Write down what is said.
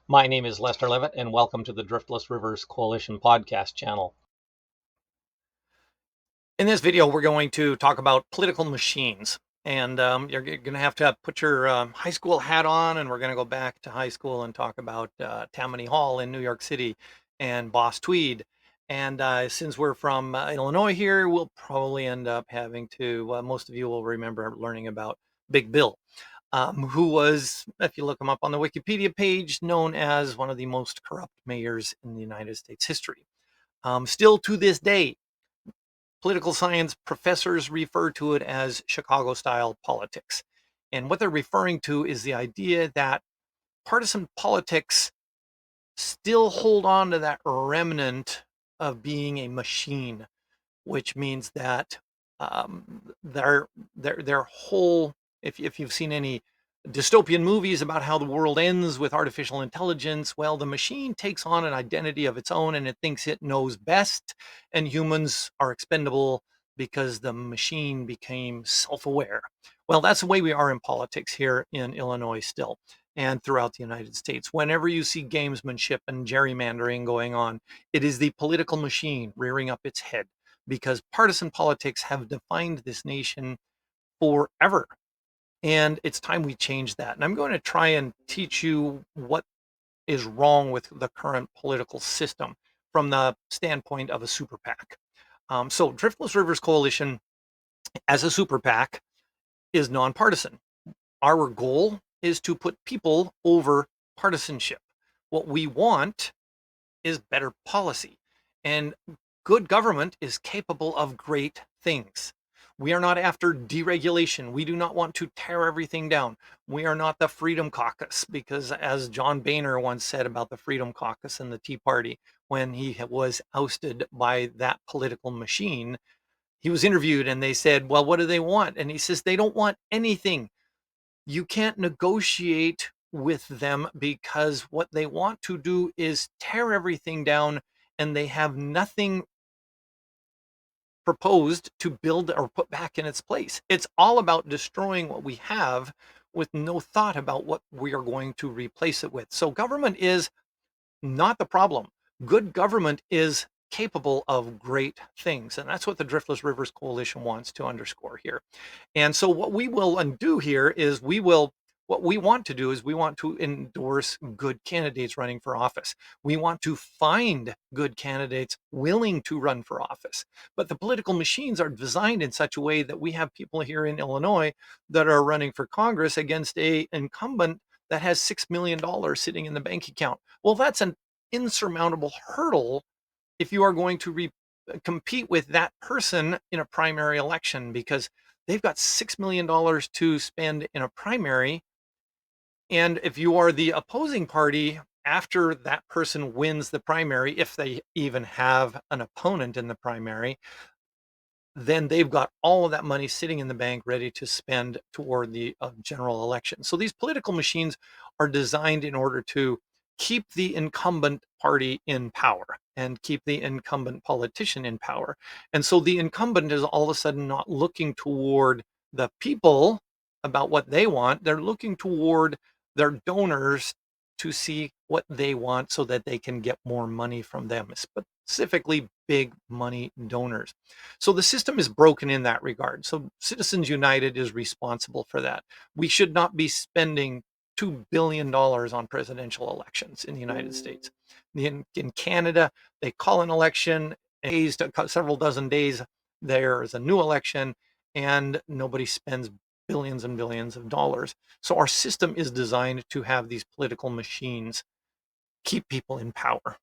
My name is Lester Leavitt, and welcome to the Driftless Rivers Coalition podcast channel. In this video, we're going to talk about political machines. And you're going to have put your high school hat on, and we're going to go back to high school and talk about Tammany Hall in New York City and Boss Tweed. And since we're from Illinois here, we'll probably end up having to, most of you will remember learning about Big Bill. Who was, if you look him up on the Wikipedia page, known as one of the most corrupt mayors in the United States history. Still to this day, political science professors refer to it as Chicago-style politics. And what they're referring to is the idea that partisan politics still hold on to that remnant of being a machine, which means that their whole, if you've seen any dystopian movies about how the world ends with artificial intelligence, well, the machine takes on an identity of its own and it thinks it knows best, and humans are expendable because the machine became self-aware. Well, that's the way we are in politics here in Illinois still, and throughout the United States. Whenever you see gamesmanship and gerrymandering going on, it is the political machine rearing up its head, because partisan politics have defined this nation forever. And it's time we change that. And I'm going to try and teach you what is wrong with the current political system from the standpoint of a super PAC. So Driftless Rivers Coalition as a super PAC is nonpartisan. Our goal is to put people over partisanship. What we want is better policy. And good government is capable of great things. We are not after deregulation. We do not want to tear everything down. We are not the Freedom Caucus, because as John Boehner once said about the Freedom Caucus and the Tea Party, when he was ousted by that political machine, he was interviewed and they said, well, what do they want? And he says, they don't want anything. You can't negotiate with them because what they want to do is tear everything down, and they have nothing proposed to build or put back in its place. It's all about destroying what we have with no thought about what we are going to replace it with. So government is not the problem. Good government is capable of great things. And that's what the Driftless Rivers Coalition wants to underscore here. And so what we will undo here is what we want to do is we want to endorse good candidates running for office. We want to find good candidates willing to run for office. But the political machines are designed in such a way that we have people here in Illinois that are running for Congress against an incumbent that has $6 million sitting in the bank account. Well, that's an insurmountable hurdle if you are going to compete with that person in a primary election, because they've got $6 million to spend in a primary. And if you are the opposing party, after that person wins the primary, if they even have an opponent in the primary, then they've got all of that money sitting in the bank ready to spend toward the general election. So these political machines are designed in order to keep the incumbent party in power and keep the incumbent politician in power. And so the incumbent is all of a sudden not looking toward the people about what they want. They're looking toward their donors to see what they want so that they can get more money from them, specifically big money donors. So the system is broken in that regard. So Citizens United is responsible for that. We should not be spending $2 billion on presidential elections in the United States. In Canada, they call an election, several dozen days, there is a new election, and nobody spends billions and billions of dollars. So our system is designed to have these political machines keep people in power.